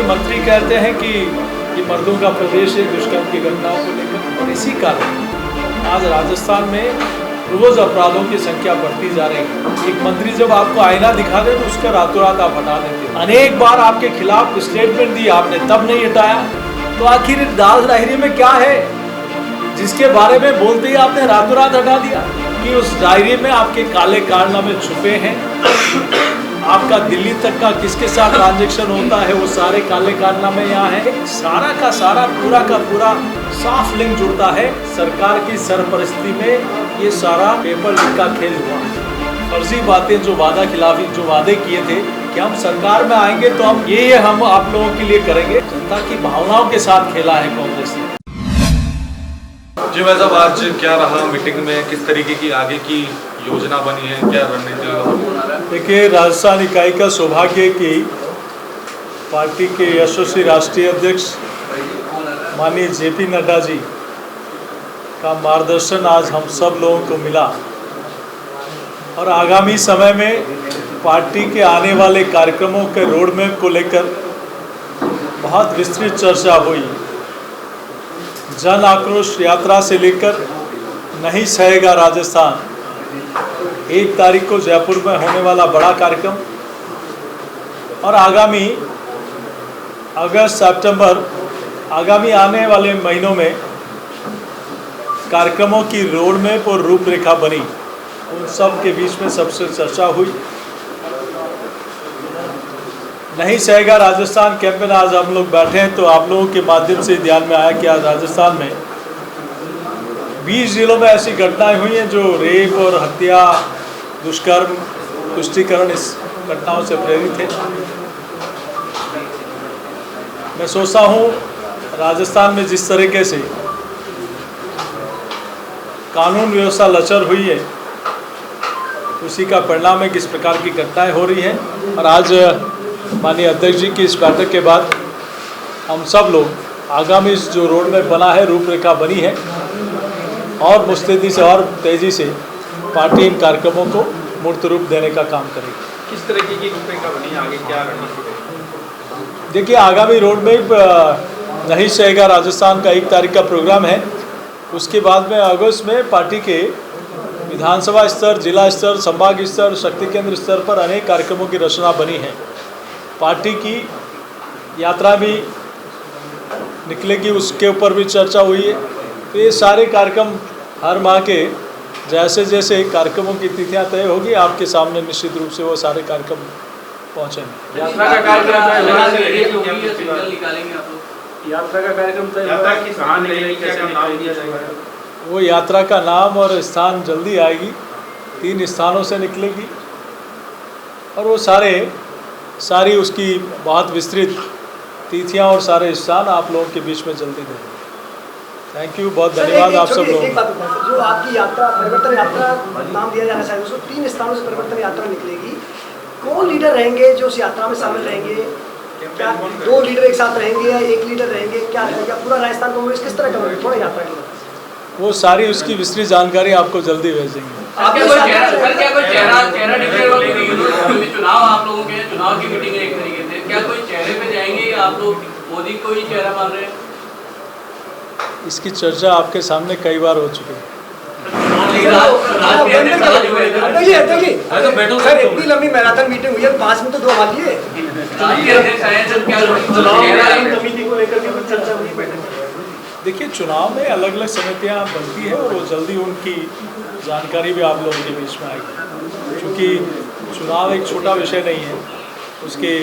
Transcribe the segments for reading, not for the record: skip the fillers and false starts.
आपके मंत्री कहते हैं कि ये मर्दों का प्रदेश है दुष्कर्म की घटनाओं को लेकर, और इसी कारण आज राजस्थान में रोज अपराधों की संख्या बढ़ती जा रही है। एक मंत्री जब आपको आईना दिखा दे तो उसका रातों रात आप हटा देते हैं। अनेक बार आपके खिलाफ स्टेटमेंट दी आपने, तब नहीं हटाया, तो आखिर दाल डायरी में क्या है जिसके बारे में बोलते ही आपने रातों रात हटा दिया? कि उस डायरी में आपके काले कारनामे छुपे हैं, आपका दिल्ली तक का किसके साथ ट्रांजैक्शन होता है वो सारे काले कारनामे यहाँ हैं। सारा का सारा पूरा का पूरा साफ लिंक जुड़ता है सरकार की सरपरस्ती में। ये सारा पेपर लीक का खेल हुआ। फर्जी बातें जो वादा खिलाफी जो वादे किए थे कि हम सरकार में आएंगे तो हम आप लोगों के लिए करेंगे, जनता की भावनाओं के साथ खेला है कांग्रेस ने। जी भाई साहब, आज क्या रहा मीटिंग में, किस तरीके की आगे की योजना बनी है, क्या रणनीति? देखिए, राजस्थान इकाई का सौभाग्य कि पार्टी के यशस्वी राष्ट्रीय अध्यक्ष माननीय जेपी नड्डा जी का मार्गदर्शन आज हम सब लोगों को मिला, और आगामी समय में पार्टी के आने वाले कार्यक्रमों के रोड मैप को लेकर बहुत विस्तृत चर्चा हुई। जन आक्रोश यात्रा से लेकर नहीं सहेगा राजस्थान, 1 तारीख को जयपुर में होने वाला बड़ा कार्यक्रम, और आगामी अगस्त सितंबर आगामी आने वाले महीनों में कार्यक्रमों की रोड मैप और रूपरेखा बनी, उन सब के बीच में सबसे चर्चा हुई। नहीं सहेगा राजस्थान कैंप में आज हम लोग बैठे हैं, तो आप लोगों के माध्यम से ध्यान में आया कि आज राजस्थान में 20 जिलों में ऐसी घटनाएं हुई हैं जो रेप और हत्या, दुष्कर्म, तुष्टीकरण इस घटनाओं से प्रेरित है। मैं सोचता हूँ राजस्थान में जिस तरीके से कानून व्यवस्था लचर हुई है, उसी का परिणाम है किस प्रकार की घटनाएं हो रही हैं। और आज माननीय अध्यक्ष जी की इस बैठक के बाद हम सब लोग आगामी जो रोड मैप बना है, रूपरेखा बनी है, और मुस्तैदी से और तेज़ी से पार्टी इन कार्यक्रमों को मूर्त रूप देने का काम करेगी। किस तरीके की रूपरेखा बनी, आगे क्या रणनीति? देखिए, आगामी रोड मैप नहीं सहेगा राजस्थान का 1 तारीख का प्रोग्राम है। उसके बाद में अगस्त में पार्टी के विधानसभा स्तर, जिला स्तर, संभाग स्तर, शक्ति केंद्र स्तर पर अनेक कार्यक्रमों की रचना बनी है। पार्टी की यात्रा भी निकलेगी, उसके ऊपर भी चर्चा हुई है। तो ये सारे कार्यक्रम हर माह के जैसे जैसे कार्यक्रमों की तिथियां तय होगी, आपके सामने निश्चित रूप से वो सारे कार्यक्रम पहुँचेंगे। यात्रा का कार्यक्रम वो यात्रा का नाम और स्थान जल्दी आएगी, 3 स्थानों से निकलेगी, और वो सारी उसकी बहुत विस्तृत तिथियां और सारे स्थान आप लोगों के बीच में जल्दी देंगे। थैंक यू, बहुत धन्यवाद आप सब लोगों को। जो आपकी यात्रा परिवर्तन यात्रा नाम दिया जाना चाहिए, उसको 3 स्थानों से परिवर्तन यात्रा निकलेगी। कौन लीडर रहेंगे जो उस यात्रा में शामिल रहेंगे? क्या 2 लीडर एक साथ रहेंगे या 1 लीडर रहेंगे? क्या रहेगा? पूरा राजस्थान कांग्रेस किस तरह का थोड़ा यात्रा की वो सारी उसकी विस्तृत जानकारी आपको जल्दी भेजेंगे। चुनाव आप लोगों के चुनाव की मीटिंग है एक तरीके से, क्या कोई चेहरे पे जाएंगे या आप लोग मोदी को ही चेहरा मान रहे हैं? इसकी चर्चा आपके सामने कई बार हो चुकी है। सर, इतनी लंबी मैराथन मीटिंग हुई है, 5 में तो 2 हमारी है। देखिए, चुनाव में अलग अलग समितियां बनती है और वो जल्दी उनकी जानकारी भी आप लोगों के बीच में आएगी, क्योंकि चुनाव एक छोटा विषय नहीं है। उसके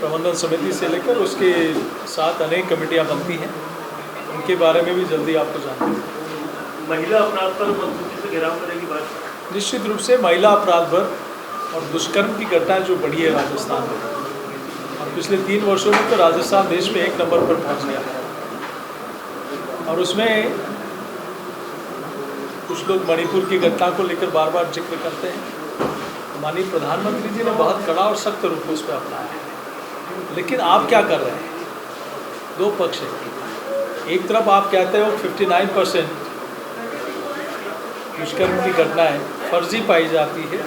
प्रबंधन समिति से लेकर उसके साथ अनेक कमेटियां बनती हैं, उनके बारे में भी जल्दी आपको जानकारी। महिला अपराध पर मजबूती से घेराव करेगी बात? निश्चित रूप से महिला अपराध पर और दुष्कर्म की घटनाएं जो बढ़ी है राजस्थान में, और पिछले 3 वर्षों में तो राजस्थान देश में 1 नंबर पर पहुंच गया है। और उसमें कुछ लोग मणिपुर की घटना को लेकर बार बार जिक्र करते हैं। माननीय प्रधानमंत्री जी ने बहुत कड़ा और सख्त रूप उस पर अपनाया है, लेकिन आप क्या कर रहे हैं? 2 पक्ष हैं। एक तरफ आप कहते हो 59% दुष्कर्म की घटनाएं फर्जी पाई जाती है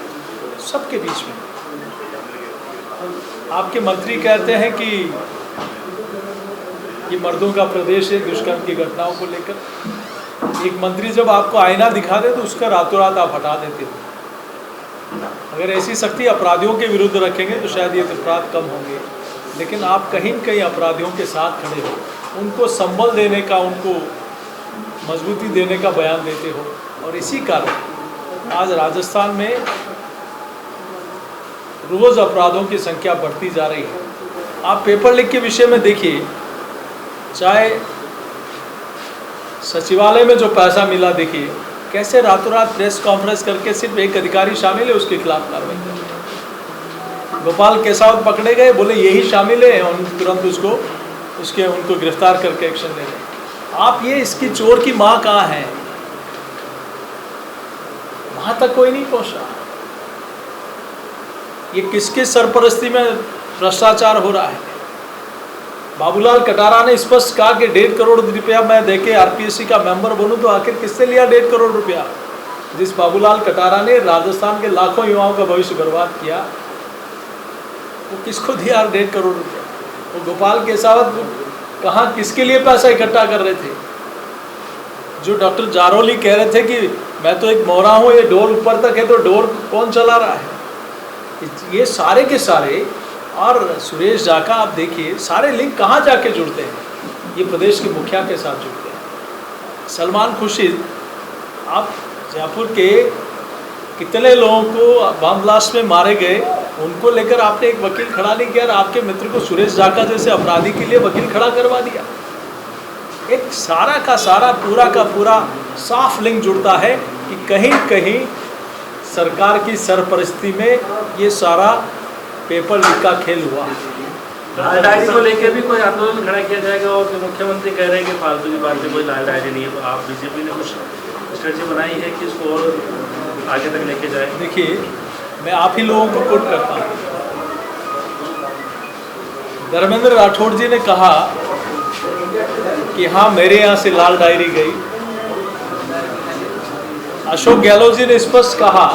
सबके बीच में। आपके मंत्री कहते हैं कि ये मर्दों का प्रदेश है दुष्कर्म की घटनाओं को लेकर। एक मंत्री जब आपको आईना दिखा दे तो उसका रातों रात आप हटा देते हो। अगर ऐसी सख्ती अपराधियों के विरुद्ध रखेंगे तो शायद ये अपराध कम होंगे, लेकिन आप कहीं न कहीं अपराधियों के साथ खड़े हो, उनको संबल देने का, उनको मजबूती देने का बयान देते हो। और इसी कारण आज राजस्थान में रोज़ अपराधों की संख्या बढ़ती जा रही है। आप पेपर लीक के विषय में देखिए, चाहे सचिवालय में जो पैसा मिला, देखिए कैसे रातों रात प्रेस कॉन्फ्रेंस करके सिर्फ एक अधिकारी शामिल है उसके खिलाफ कार्रवाई कर। गोपाल केसावत पकड़े गए, बोले यही शामिल है, और तुरंत उनको गिरफ्तार करके एक्शन ले रहे। आप ये इसकी चोर की माँ कहाँ है? वहां तक कोई नहीं पहुंचा। ये किसके सरपरस्ती में भ्रष्टाचार हो रहा है? बाबूलाल कटारा ने स्पष्ट कहा कि 1.5 करोड़ रुपया मैं देके आरपीएससी का मेंबर बनूं, तो आखिर किससे लिया 1.5 करोड़ रुपया? जिस बाबूलाल कटारा ने राजस्थान के लाखों युवाओं का भविष्य बर्बाद किया, वो किसको दिया 1.5 करोड़ रुपया? वो गोपाल केसावत कहाँ किसके लिए पैसा इकट्ठा कर रहे थे? जो डॉक्टर जारोली कह रहे थे कि मैं तो एक मोहरा हूँ, ये डोर ऊपर तक है, तो डोर कौन चला रहा है? ये सारे के सारे, और सुरेश झा का आप देखिए सारे लिंक कहाँ जाके जुड़ते हैं? ये प्रदेश के मुखिया के साथ जुड़ते हैं। सलमान खुर्शीद, आप जयपुर के कितने लोगों को बम ब्लास्ट में मारे गए, उनको लेकर आपने एक वकील खड़ा नहीं किया, आपके मित्र को सुरेश झा का जैसे अपराधी के लिए वकील खड़ा करवा दिया। एक सारा का सारा पूरा का पूरा साफ लिंक जुड़ता है कि कहीं कहीं सरकार की सरपरस्ती में ये सारा पेपर लीक का खेल हुआ। लाल डायरी को लेकर भी कोई आंदोलन खड़ा किया जाएगा, और जो मुख्यमंत्री कह रहे हैं कि फालतू की बात से कोई लाल डायरी नहीं है, तो आप बीजेपी ने कुछ स्ट्रेटजी बनाई है कि इसको और आगे तक लेके जाए? देखिए, मैं आप ही लोगों को कोट करता हूँ। धर्मेंद्र राठौड़ जी ने कहा कि हाँ मेरे यहाँ से लाल डायरी गई। अशोक गहलोत जी ने स्पष्ट कहा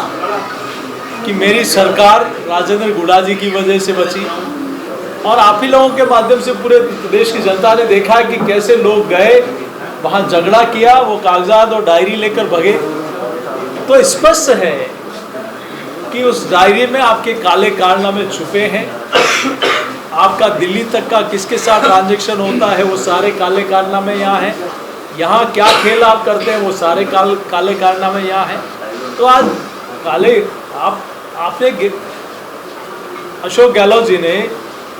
कि मेरी सरकार राजेंद्र गुड़ा जी की वजह से बची। और आप ही लोगों के माध्यम से पूरे प्रदेश की जनता ने देखा कि कैसे लोग गए, वहाँ झगड़ा किया, वो कागजात और डायरी लेकर भगे। तो स्पष्ट है कि उस डायरी में आपके काले कारनामे छुपे हैं। आपका दिल्ली तक का किसके साथ ट्रांजैक्शन होता है, वो सारे काले कारनामे यहाँ हैं। यहाँ क्या खेल आप करते हैं, वो सारे काले कारनामे यहाँ हैं। तो आज आपने अशोक गहलोत जी ने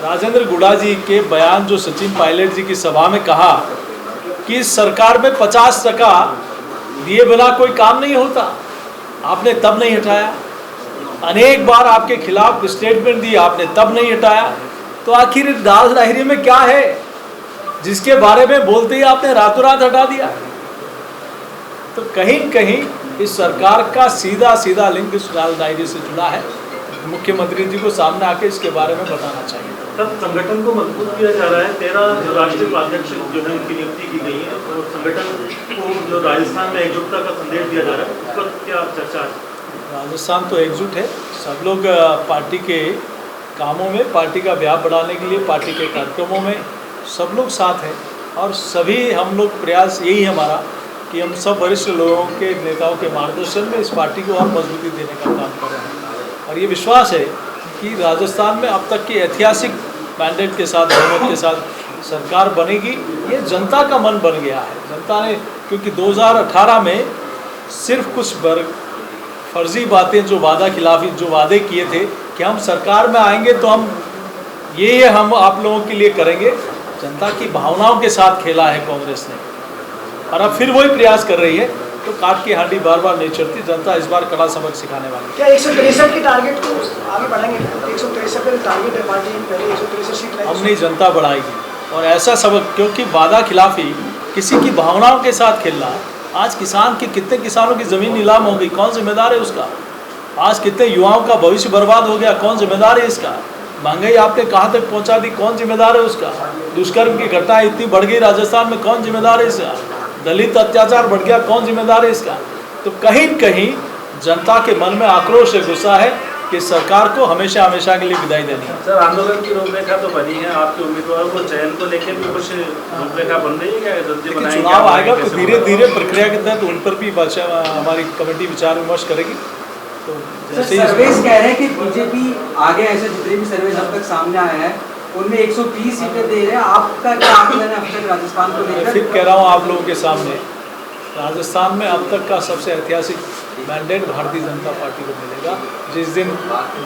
राजेंद्र गुड़ा जी के बयान, जो सचिन पायलट जी की सभा में कहा कि इस सरकार में 50% दिए बिना कोई काम नहीं होता, आपने तब नहीं हटाया। अनेक बार आपके खिलाफ स्टेटमेंट दी, आपने तब नहीं हटाया। तो आखिर इस दाल डायरी में क्या है जिसके बारे में बोलते ही आपने रातों रात हटा दिया? तो कहीं कहीं इस सरकार का सीधा सीधा लिंक इस दाल डायरी से जुड़ा है। मुख्यमंत्री जी को सामने आके इसके बारे में बताना चाहिए। तब संगठन को मजबूत किया जा रहा है, 13 जो राष्ट्रीय उपाध्यक्ष जो है उनकी नियुक्ति की गई है, और संगठन को जो राजस्थान में एकजुटता का संदेश दिया जा रहा है, उस पर क्या चर्चा है? राजस्थान तो एकजुट है, सब लोग पार्टी के कामों में, पार्टी का व्याप बढ़ाने के लिए, पार्टी के कार्यक्रमों में सब लोग साथ हैं। और सभी हम लोग प्रयास यही है हमारा कि हम सब वरिष्ठ लोगों के, नेताओं के मार्गदर्शन में इस पार्टी को और मजबूती देने का काम कर रहे हैं। और ये विश्वास है कि राजस्थान में अब तक की ऐतिहासिक मैंडेट के साथ, बहुमत के साथ सरकार बनेगी। ये जनता का मन बन गया है। जनता ने, क्योंकि 2018 में सिर्फ कुछ फर्जी बातें, जो वादा खिलाफी जो वादे किए थे कि हम सरकार में आएंगे तो हम आप लोगों के लिए करेंगे, जनता की भावनाओं के साथ खेला है कांग्रेस ने। और अब फिर वही प्रयास कर रही है। तो काट की हांडी बार बार नहीं चढ़ती। जनता इस बार कड़ा सबक सिखाने वाली है। क्या 163 के टारगेट को आगे बढ़ाएंगे? 163 का टारगेट है, पार्टी पहले 163 सीट लाई। हम नहीं, जनता बढ़ाएगी। और ऐसा सबक, क्योंकि वादा खिलाफी, किसी की भावनाओं के साथ खेलना। आज किसान की, कितने किसानों की ज़मीन नीलाम हो गई, कौन जिम्मेदार है उसका? आज कितने युवाओं का भविष्य बर्बाद हो गया, कौन जिम्मेदार है इसका? महंगाई आपने कहाँ तक पहुँचा दी, कौन जिम्मेदार है उसका? दुष्कर्म की घटनाएं इतनी बढ़ गई राजस्थान में, कौन जिम्मेदार है इसका? दलित अत्याचार बढ़ गया, कौन जिम्मेदार है इसका? तो कहीं न कहीं जनता के मन में आक्रोश है, गुस्सा है। कि सरकार को हमेशा हमेशा के लिए विदाई देनी है। सर आंदोलन की रूपरेखा तो बनी है, आपके उम्मीदवारों को चयन को लेकर भी कुछ रूपरेखा बन रही है क्या? जल्दी लेकिन बनाएंगे? चुनाव आएगा तो धीरे धीरे प्रक्रिया के तहत उन पर भी हमारी कमेटी विचार विमर्श करेगी। तो जैसे सर्वेस कह रहे हैं कि बीजेपी आगे, ऐसे जितने भी सर्वेस अब तक सामने आए हैं उनमें 120 सीटें दे रहे हैं। आपका क्या आकलन है अब तक राजस्थान को मैं लेकर? फिर कह रहा हूँ आप लोगों के सामने, राजस्थान में अब तक का सबसे ऐतिहासिक मैंडेट भारतीय जनता पार्टी को मिलेगा। जिस दिन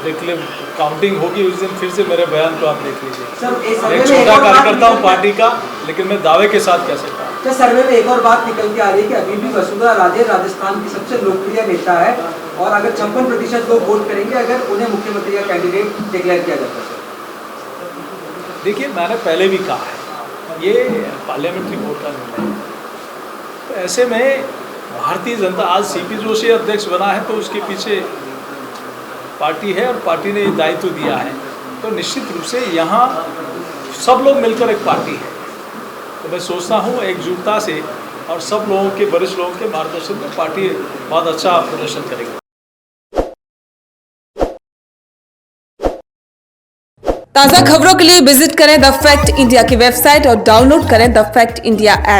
डिक्लेयर काउंटिंग होगी उस दिन फिर से मेरे बयान को आप देख सर, लीजिए। सर्वे एक में छोटा एक और बात कार्यकर्ता हूँ निकल- पार्टी का, लेकिन मैं दावे के साथ कह सकता हूँ। क्या सर्वे में एक और बात निकल के आ रही है कि अभी भी वसुंधरा राजे राजस्थान की सबसे लोकप्रिय नेता है और अगर 56% लोग वोट करेंगे अगर उन्हें मुख्यमंत्री का कैंडिडेट डिक्लेयर किया जाता है? देखिए मैंने पहले भी कहा है ये पार्लियामेंट्री वोट का निर्णय है। तो ऐसे में भारतीय जनता आज सीपी जोशी अध्यक्ष बना है तो उसके पीछे पार्टी है और पार्टी ने दायित्व दिया है, तो निश्चित रूप से यहाँ सब लोग मिलकर एक पार्टी है। तो मैं सोचता हूँ एकजुटता से और सब लोगों के, वरिष्ठ लोगों के मार्गदर्शन में पार्टी बहुत अच्छा प्रदर्शन करेगी। ताज़ा खबरों के लिए विजिट करें द फैक्ट इंडिया की वेबसाइट और डाउनलोड करें द फैक्ट इंडिया ऐप।